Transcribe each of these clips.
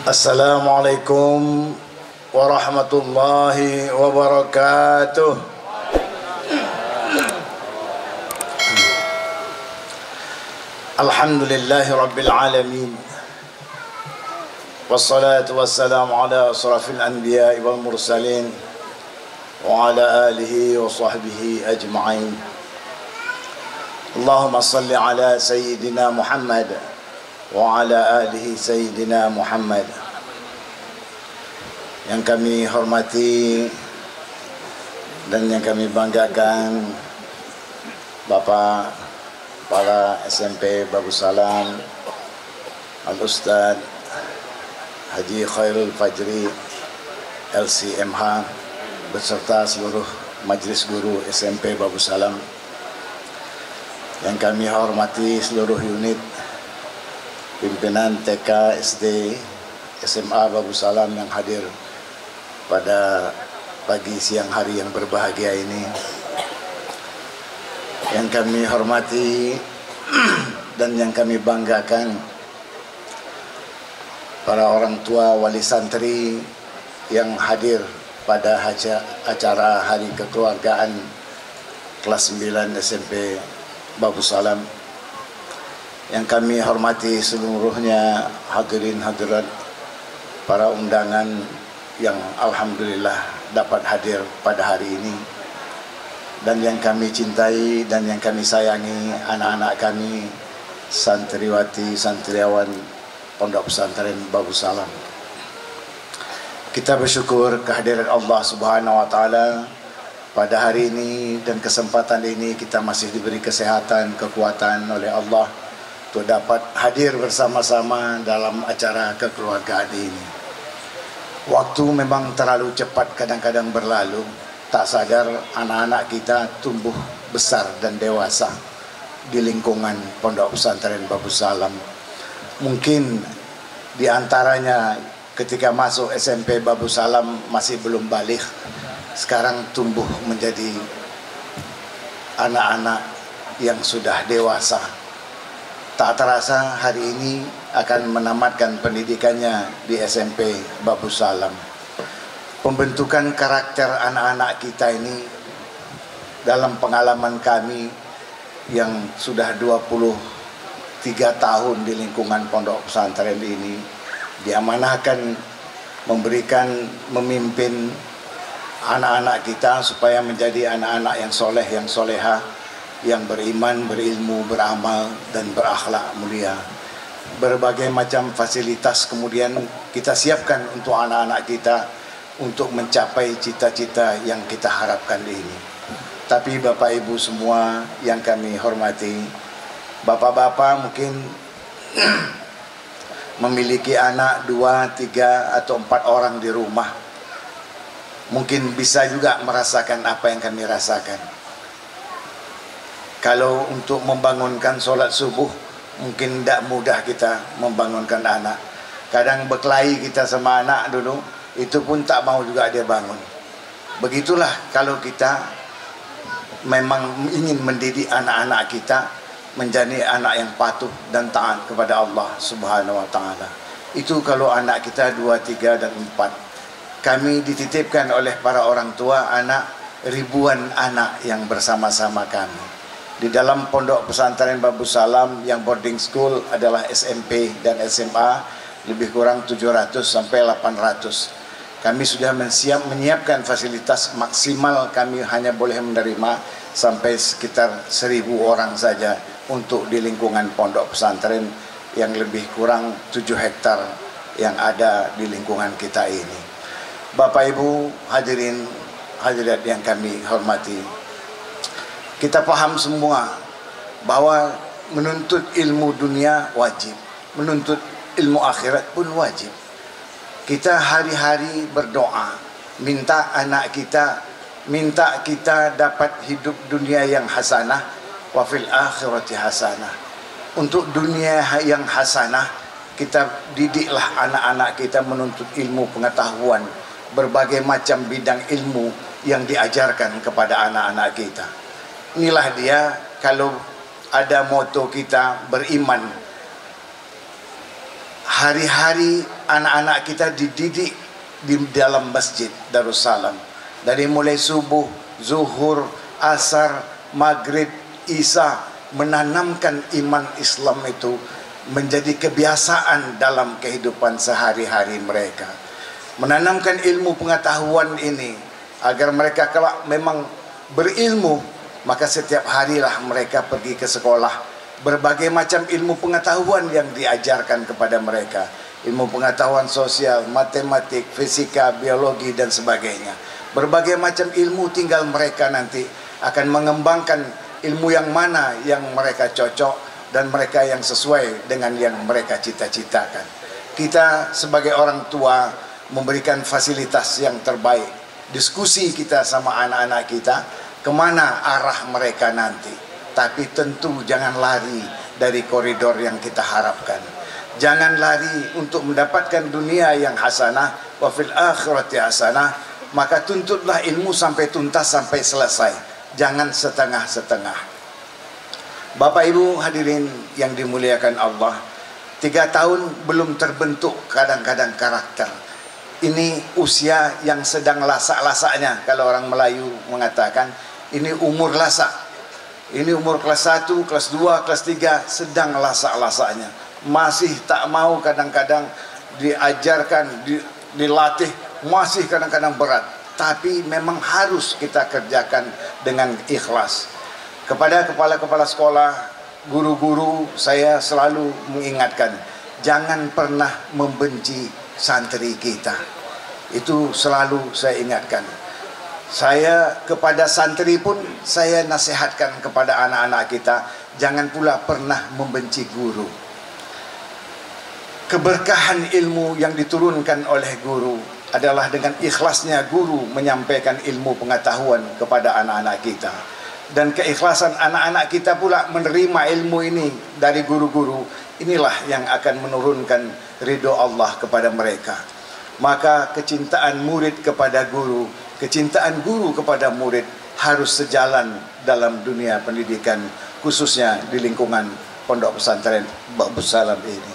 Assalamualaikum warahmatullahi wabarakatuh. Alhamdulillahi rabbil alamin. Wassalatu wassalamu ala asrafil anbiya wal mursalin wa ala alihi wa sahbihi ajma'in. Allahumma salli ala sayyidina Muhammad wa ala alihi sayyidina Muhammad. Yang kami hormati dan yang kami banggakan Bapak Kepala SMP Babus Salam Al-Ustaz Haji Khairul Fajri LCMH beserta seluruh Majelis Guru SMP Babus Salam. Yang kami hormati seluruh unit pimpinan TK, SD, SMA Babus Salam yang hadir pada pagi siang hari yang berbahagia ini. Yang kami hormati dan yang kami banggakan para orang tua wali santri yang hadir pada acara hari kekeluargaan kelas 9 SMP Babus Salam. Yang kami hormati seluruhnya hadirin hadirat, para undangan yang alhamdulillah dapat hadir pada hari ini, dan yang kami cintai dan yang kami sayangi anak-anak kami, santriwati santriawan Pondok Pesantren Babus Salam. Kita bersyukur kehadiran Allah Subhanahu wa taala pada hari ini, dan kesempatan ini kita masih diberi kesehatan, kekuatan oleh Allah untuk dapat hadir bersama-sama dalam acara kekeluargaan ini. Waktu memang terlalu cepat kadang-kadang berlalu, tak sadar anak-anak kita tumbuh besar dan dewasa di lingkungan Pondok Pesantren Babus Salam. Mungkin di antaranya ketika masuk SMP Babus Salam masih belum baligh, sekarang tumbuh menjadi anak-anak yang sudah dewasa. Tak terasa hari ini akan menamatkan pendidikannya di SMP Babus Salam. Pembentukan karakter anak-anak kita ini dalam pengalaman kami yang sudah 23 tahun di lingkungan pondok pesantren ini, diamanahkan memimpin anak-anak kita supaya menjadi anak-anak yang soleh, yang soleha, yang beriman, berilmu, beramal, dan berakhlak mulia. Berbagai macam fasilitas kemudian kita siapkan untuk anak-anak kita untuk mencapai cita-cita yang kita harapkan ini. Tapi Bapak Ibu semua yang kami hormati, Bapak-bapak mungkin memiliki anak 2, 3, atau 4 orang di rumah. Mungkin bisa juga merasakan apa yang kami rasakan. Kalau untuk membangunkan sholat subuh, mungkin tidak mudah kita membangunkan anak. Kadang berkelahi kita sama anak dulu, itu pun tak mau juga dia bangun. Begitulah kalau kita memang ingin mendidik anak-anak kita menjadi anak yang patuh dan taat kepada Allah Subhanahu wa taala. Itu kalau anak kita 2, 3, dan 4. Kami dititipkan oleh para orang tua anak, ribuan anak yang bersama-sama kami. Di dalam pondok pesantren Babus Salam yang boarding school adalah SMP dan SMA, lebih kurang 700 sampai 800. Kami sudah menyiapkan fasilitas maksimal, kami hanya boleh menerima sampai sekitar 1000 orang saja untuk di lingkungan pondok pesantren yang lebih kurang 7 hektar yang ada di lingkungan kita ini. Bapak Ibu hadirin hadirat yang kami hormati, kita paham semua bahwa menuntut ilmu dunia wajib, menuntut ilmu akhirat pun wajib. Kita hari-hari berdoa, minta anak kita, minta kita dapat hidup dunia yang hasanah, wa fil akhirati hasanah. Untuk dunia yang hasanah, kita didiklah anak-anak kita menuntut ilmu pengetahuan, berbagai macam bidang ilmu yang diajarkan kepada anak-anak kita. Inilah dia kalau ada moto kita beriman, hari-hari anak-anak kita dididik di dalam masjid Darussalam, dari mulai subuh, zuhur, asar, maghrib, isya, menanamkan iman Islam itu menjadi kebiasaan dalam kehidupan sehari-hari mereka, menanamkan ilmu pengetahuan ini agar mereka kelak memang berilmu. Maka setiap harilah mereka pergi ke sekolah, berbagai macam ilmu pengetahuan yang diajarkan kepada mereka, ilmu pengetahuan sosial, matematik, fisika, biologi dan sebagainya. Berbagai macam ilmu, tinggal mereka nanti akan mengembangkan ilmu yang mana yang mereka cocok dan mereka yang sesuai dengan yang mereka cita-citakan. Kita sebagai orang tua memberikan fasilitas yang terbaik, diskusi kita sama anak-anak kita, kemana arah mereka nanti. Tapi tentu jangan lari dari koridor yang kita harapkan. Jangan lari untuk mendapatkan dunia yang hasanah, wa fil akhirati hasanah. Maka tuntutlah ilmu sampai tuntas, sampai selesai. Jangan setengah-setengah. Bapak Ibu hadirin yang dimuliakan Allah, 3 tahun belum terbentuk kadang-kadang karakter. Ini usia yang sedang lasak-lasaknya. Kalau orang Melayu mengatakan, ini umur lasak. Ini umur kelas 1, kelas 2, kelas 3 sedang lasak-lasaknya. Masih tak mau kadang-kadang diajarkan, dilatih, masih kadang-kadang berat. Tapi memang harus kita kerjakan dengan ikhlas. Kepada kepala-kepala sekolah, guru-guru, saya selalu mengingatkan, jangan pernah membenci santri kita. Itu selalu saya ingatkan. Saya kepada santri pun saya nasihatkan kepada anak-anak kita, jangan pula pernah membenci guru. Keberkahan ilmu yang diturunkan oleh guru adalah dengan ikhlasnya guru menyampaikan ilmu pengetahuan kepada anak-anak kita. Dan keikhlasan anak-anak kita pula menerima ilmu ini dari guru-guru, inilah yang akan menurunkan ridho Allah kepada mereka. Maka kecintaan murid kepada guru, kecintaan guru kepada murid harus sejalan dalam dunia pendidikan, khususnya di lingkungan Pondok Pesantren Darussalam ini.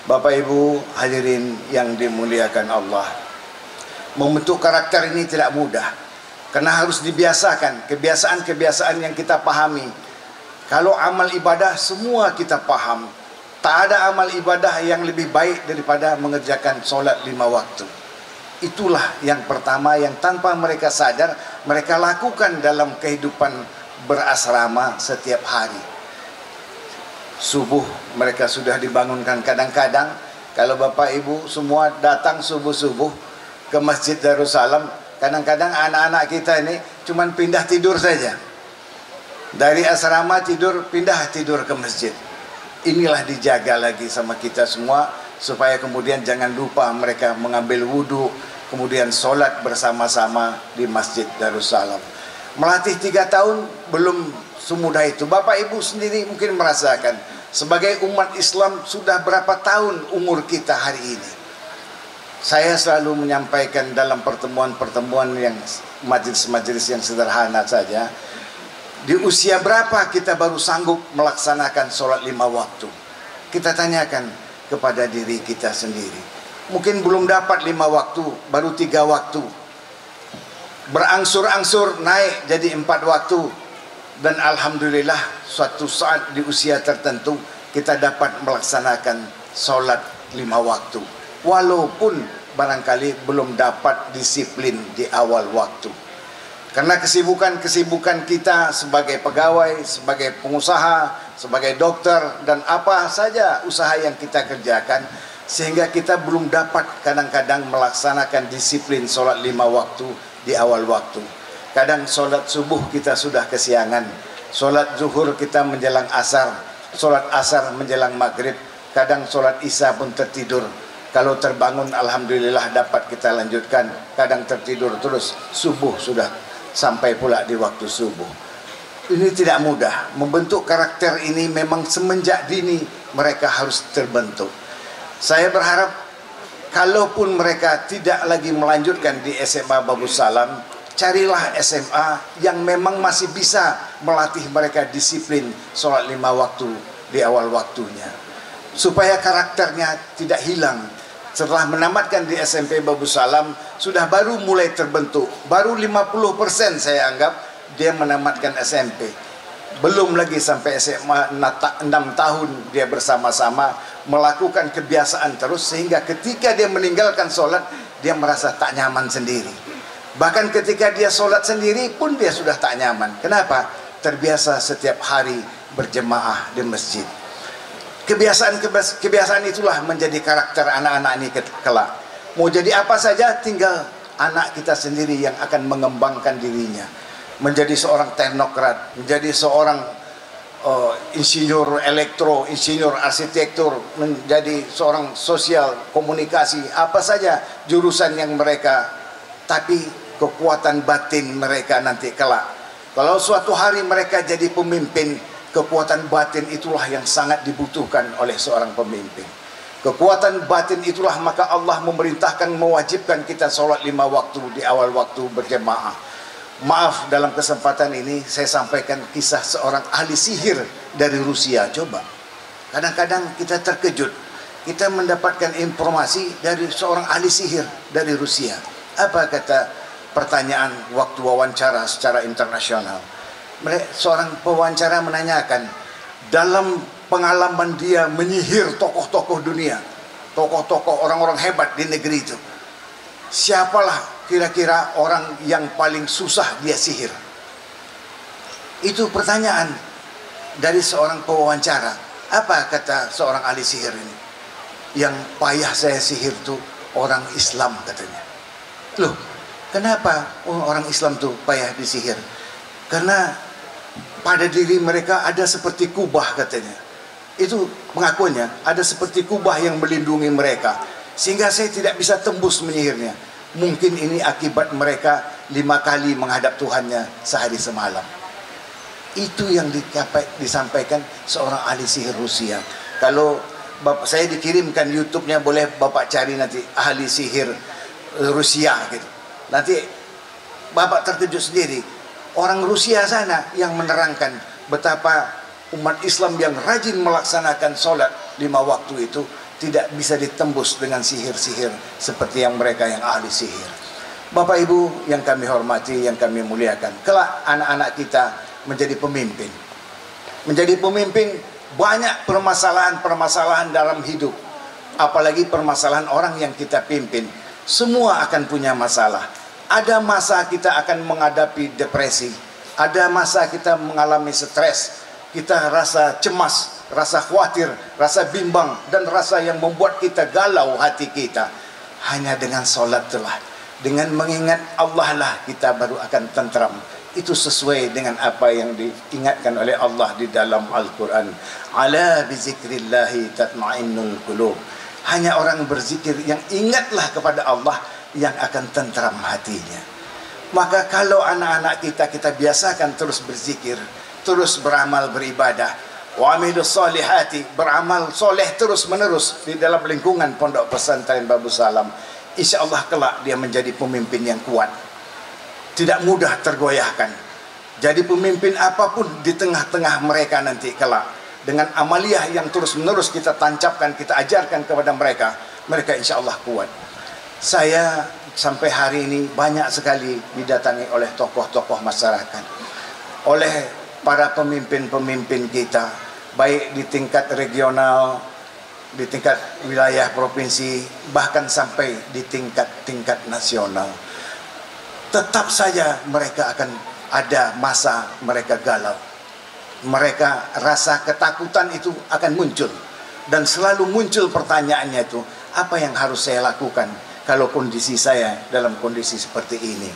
Bapak Ibu hadirin yang dimuliakan Allah, membentuk karakter ini tidak mudah, karena harus dibiasakan, kebiasaan-kebiasaan yang kita pahami. Kalau amal ibadah semua kita paham, tak ada amal ibadah yang lebih baik daripada mengerjakan solat 5 waktu. Itulah yang pertama yang tanpa mereka sadar mereka lakukan dalam kehidupan berasrama setiap hari. Subuh mereka sudah dibangunkan. Kadang-kadang kalau Bapak Ibu semua datang subuh-subuh ke Masjid Darussalam, kadang-kadang anak-anak kita ini cuman pindah tidur saja. Dari asrama tidur, pindah tidur ke masjid. Inilah dijaga lagi sama kita semua, supaya kemudian jangan lupa mereka mengambil wudhu, kemudian sholat bersama-sama di Masjid Darussalam. Melatih 3 tahun belum semudah itu. Bapak Ibu sendiri mungkin merasakan, sebagai umat Islam sudah berapa tahun umur kita hari ini. Saya selalu menyampaikan dalam pertemuan-pertemuan yang majelis-majelis yang sederhana saja, di usia berapa kita baru sanggup melaksanakan sholat 5 waktu? Kita tanyakan kepada diri kita sendiri. Mungkin belum dapat 5 waktu, baru 3 waktu. Berangsur-angsur naik jadi 4 waktu. Dan alhamdulillah suatu saat di usia tertentu kita dapat melaksanakan sholat 5 waktu. Walaupun barangkali belum dapat disiplin di awal waktu. Karena kesibukan-kesibukan kita sebagai pegawai, sebagai pengusaha, sebagai dokter, dan apa saja usaha yang kita kerjakan, sehingga kita belum dapat kadang-kadang melaksanakan disiplin sholat 5 waktu di awal waktu. Kadang sholat subuh kita sudah kesiangan, sholat zuhur kita menjelang asar, sholat asar menjelang maghrib, kadang sholat isya pun tertidur. Kalau terbangun alhamdulillah dapat kita lanjutkan, kadang tertidur terus, subuh sudah sampai pula di waktu subuh. Ini tidak mudah. Membentuk karakter ini memang semenjak dini mereka harus terbentuk. Saya berharap kalaupun mereka tidak lagi melanjutkan di SMA Babus Salam, carilah SMA yang memang masih bisa melatih mereka disiplin sholat 5 waktu di awal waktunya, supaya karakternya tidak hilang. Setelah menamatkan di SMP Babu Salam, sudah baru mulai terbentuk. Baru 50% saya anggap dia menamatkan SMP. Belum lagi sampai SMA 6 tahun dia bersama-sama melakukan kebiasaan terus, sehingga ketika dia meninggalkan sholat, dia merasa tak nyaman sendiri. Bahkan ketika dia sholat sendiri pun dia sudah tak nyaman. Kenapa? Terbiasa setiap hari berjemaah di masjid. Kebiasaan itulah menjadi karakter anak-anak ini kelak. Mau jadi apa saja, tinggal anak kita sendiri yang akan mengembangkan dirinya. Menjadi seorang teknokrat, menjadi seorang insinyur elektro, insinyur arsitektur, menjadi seorang sosial, komunikasi, apa saja jurusan yang mereka, tapi kekuatan batin mereka nanti kelak. Kalau suatu hari mereka jadi pemimpin, kekuatan batin itulah yang sangat dibutuhkan oleh seorang pemimpin. Kekuatan batin itulah maka Allah memerintahkan, mewajibkan kita sholat 5 waktu di awal waktu berjemaah. Maaf, dalam kesempatan ini saya sampaikan kisah seorang ahli sihir dari Rusia. Coba, kadang-kadang kita terkejut, kita mendapatkan informasi dari seorang ahli sihir dari Rusia. Apa kata pertanyaan waktu wawancara secara internasional? Seorang pewawancara menanyakan, dalam pengalaman dia menyihir tokoh-tokoh dunia, tokoh-tokoh orang-orang hebat di negeri itu, siapalah kira-kira orang yang paling susah dia sihir? Itu pertanyaan dari seorang pewawancara. Apa kata seorang ahli sihir ini? Yang payah saya sihir itu orang Islam, katanya. Loh, kenapa orang Islam tuh payah disihir? Karena pada diri mereka ada seperti kubah, katanya. Itu pengakuannya, ada seperti kubah yang melindungi mereka, sehingga saya tidak bisa tembus menyihirnya. Mungkin ini akibat mereka 5 kali menghadap Tuhannya sehari semalam. Itu yang disampaikan seorang ahli sihir Rusia. Kalau Bapak, saya dikirimkan YouTube-nya, boleh Bapak cari nanti, ahli sihir Rusia gitu. Nanti Bapak terkejut sendiri. Orang Rusia sana yang menerangkan betapa umat Islam yang rajin melaksanakan sholat 5 waktu itu tidak bisa ditembus dengan sihir-sihir seperti yang mereka yang ahli sihir. Bapak Ibu yang kami hormati, yang kami muliakan, kelak anak-anak kita menjadi pemimpin. Menjadi pemimpin, banyak permasalahan-permasalahan dalam hidup. Apalagi permasalahan orang yang kita pimpin. Semua akan punya masalah. Ada masa kita akan menghadapi depresi, ada masa kita mengalami stres, kita rasa cemas, rasa khawatir, rasa bimbang, dan rasa yang membuat kita galau hati kita. Hanya dengan solat itulah, dengan mengingat Allah lah kita baru akan tentram. Itu sesuai dengan apa yang diingatkan oleh Allah di dalam Al-Quran. Ala bizikrillahi tatma'innul qulub. Hanya orang berzikir yang ingatlah kepada Allah yang akan tentram hatinya. Maka kalau anak-anak kita biasakan terus berzikir, terus beramal beribadah, wa amilus solihati, beramal soleh terus menerus di dalam lingkungan Pondok Pesantren Babu Salam, insya Allah kelak dia menjadi pemimpin yang kuat, tidak mudah tergoyahkan. Jadi pemimpin apapun di tengah-tengah mereka nanti kelak, dengan amaliyah yang terus menerus kita tancapkan, kita ajarkan kepada mereka, mereka insya Allah kuat. Saya sampai hari ini banyak sekali didatangi oleh tokoh-tokoh masyarakat, oleh para pemimpin-pemimpin kita, baik di tingkat regional, di tingkat wilayah provinsi, bahkan sampai di tingkat nasional. Tetap saja mereka akan ada masa mereka galau. Mereka rasa ketakutan itu akan muncul, dan selalu muncul pertanyaannya itu, apa yang harus saya lakukan kalau kondisi saya dalam kondisi seperti ini?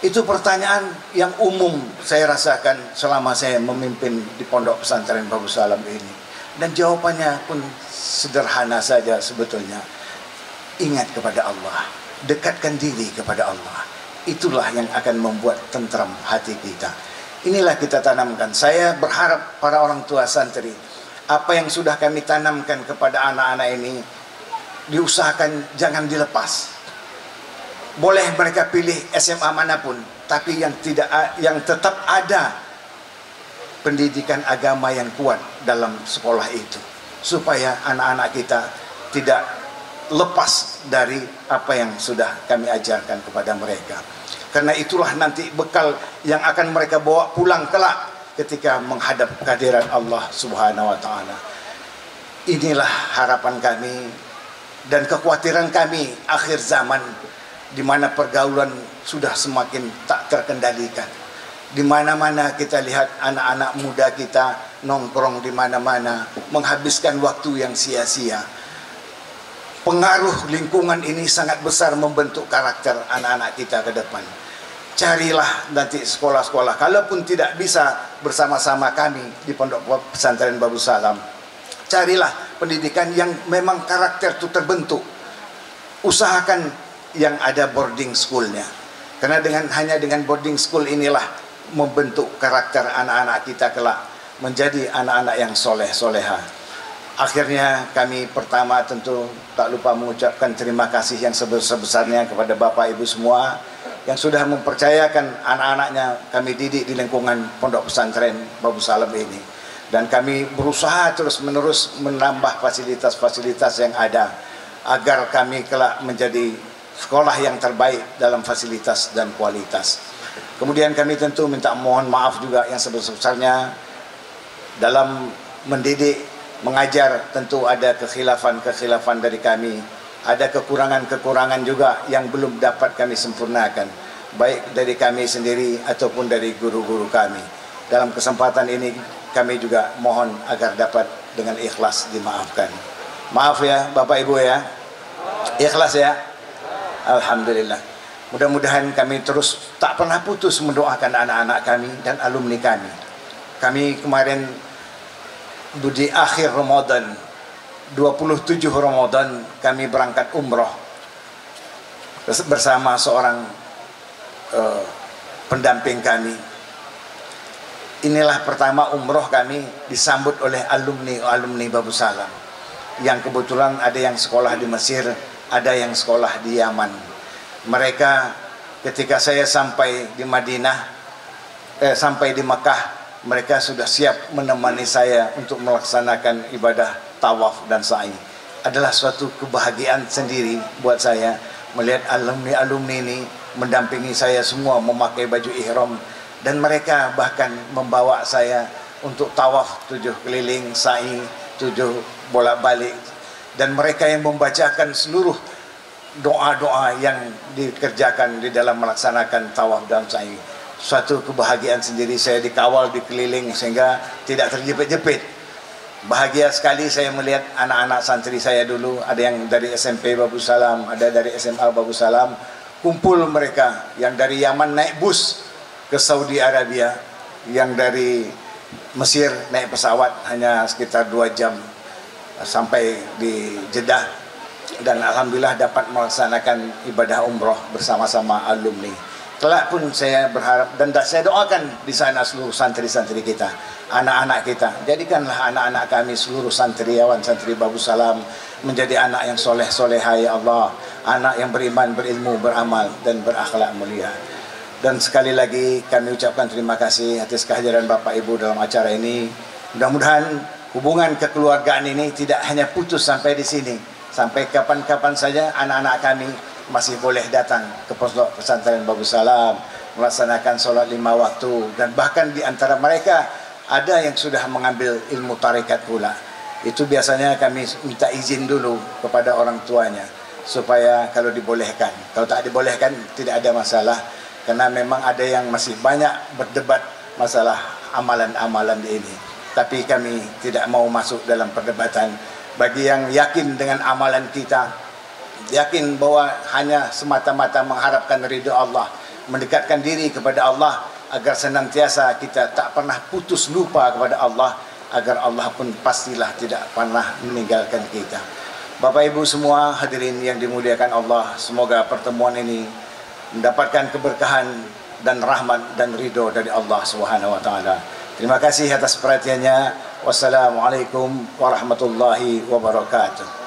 Itu pertanyaan yang umum saya rasakan selama saya memimpin di Pondok Pesantren Babu Salam ini. Dan jawabannya pun sederhana saja sebetulnya. Ingat kepada Allah, dekatkan diri kepada Allah. Itulah yang akan membuat tentram hati kita. Inilah kita tanamkan. Saya berharap para orang tua santri, apa yang sudah kami tanamkan kepada anak-anak ini, diusahakan jangan dilepas. Boleh mereka pilih SMA manapun, tapi yang tetap ada pendidikan agama yang kuat dalam sekolah itu, supaya anak-anak kita tidak lepas dari apa yang sudah kami ajarkan kepada mereka. Karena itulah nanti bekal yang akan mereka bawa pulang kelak ketika menghadap kehadiran Allah Subhanahu wa taala. Inilah harapan kami dan kekhawatiran kami akhir zaman, di mana pergaulan sudah semakin tak terkendalikan. Di mana-mana kita lihat anak-anak muda kita nongkrong di mana-mana, menghabiskan waktu yang sia-sia. Pengaruh lingkungan ini sangat besar membentuk karakter anak-anak kita ke depan. Carilah nanti sekolah-sekolah, kalaupun tidak bisa bersama-sama kami di Pondok Pesantren Babu Salam, carilah pendidikan yang memang karakter itu terbentuk. Usahakan yang ada boarding schoolnya, karena hanya dengan boarding school inilah membentuk karakter anak-anak kita kelak menjadi anak-anak yang soleh-soleha. Akhirnya kami pertama tentu tak lupa mengucapkan terima kasih yang sebesar-besarnya kepada Bapak Ibu semua yang sudah mempercayakan anak-anaknya kami didik di lingkungan Pondok Pesantren Babu Salam ini. Dan kami berusaha terus-menerus menambah fasilitas-fasilitas yang ada agar kami kelak menjadi sekolah yang terbaik dalam fasilitas dan kualitas. Kemudian kami tentu minta mohon maaf juga yang sebesar-besarnya dalam mendidik, mengajar, tentu ada kekhilafan-kekhilafan dari kami. Ada kekurangan-kekurangan juga yang belum dapat kami sempurnakan, baik dari kami sendiri ataupun dari guru-guru kami. Dalam kesempatan ini kami juga mohon agar dapat dengan ikhlas dimaafkan. Maaf ya Bapak Ibu ya, ikhlas ya. Alhamdulillah. Mudah-mudahan kami terus tak pernah putus mendoakan anak-anak kami dan alumni kami. Kami kemarin di akhir Ramadan, 27 Ramadan, kami berangkat umroh bersama seorang pendamping kami. Inilah pertama umroh kami disambut oleh alumni Babu Salam, yang kebetulan ada yang sekolah di Mesir, ada yang sekolah di Yaman. Mereka ketika saya sampai di Madinah, sampai di Mekah, mereka sudah siap menemani saya untuk melaksanakan ibadah tawaf dan sa'i. Adalah suatu kebahagiaan sendiri buat saya melihat alumni-alumni ini mendampingi saya semua memakai baju ihram, dan mereka bahkan membawa saya untuk tawaf 7 keliling, sa'i 7 bolak-balik, dan mereka yang membacakan seluruh doa-doa yang dikerjakan di dalam melaksanakan tawaf dan sa'i. Suatu kebahagiaan sendiri, saya dikawal, dikeliling sehingga tidak terjepit-jepit. Bahagia sekali saya melihat anak-anak santri saya dulu, ada yang dari SMP Babu Salam, ada dari SMA Babu Salam, kumpul mereka yang dari Yaman naik bus ke Saudi Arabia, yang dari Mesir naik pesawat hanya sekitar 2 jam sampai di Jeddah, dan alhamdulillah dapat melaksanakan ibadah umroh bersama-sama alumni. Kelak pun saya berharap dan saya doakan di sana seluruh santri-santri kita, anak-anak kita. Jadikanlah anak-anak kami, seluruh santriawan, santri Babu Salam, menjadi anak yang soleh-soleha ya Allah, anak yang beriman, berilmu, beramal, dan berakhlak mulia. Dan sekali lagi kami ucapkan terima kasih atas kehadiran Bapak Ibu dalam acara ini. Mudah-mudahan hubungan kekeluargaan ini tidak hanya putus sampai di sini. Sampai kapan-kapan saja anak-anak kami masih boleh datang ke Pondok Pesantren Babu Salam, melaksanakan sholat 5 waktu, dan bahkan di antara mereka ada yang sudah mengambil ilmu tarekat pula. Itu biasanya kami minta izin dulu kepada orang tuanya supaya kalau dibolehkan. Kalau tak dibolehkan tidak ada masalah, karena memang ada yang masih banyak berdebat masalah amalan-amalan ini. Tapi kami tidak mau masuk dalam perdebatan. Bagi yang yakin dengan amalan kita, yakin bahwa hanya semata-mata mengharapkan ridha Allah, mendekatkan diri kepada Allah, agar senantiasa kita tak pernah putus lupa kepada Allah, agar Allah pun pastilah tidak pernah meninggalkan kita. Bapak Ibu semua hadirin yang dimuliakan Allah, semoga pertemuan ini mendapatkan keberkahan dan rahmat dan ridho dari Allah Subhanahu wa taala. Terima kasih atas perhatiannya. Wassalamualaikum warahmatullahi wabarakatuh.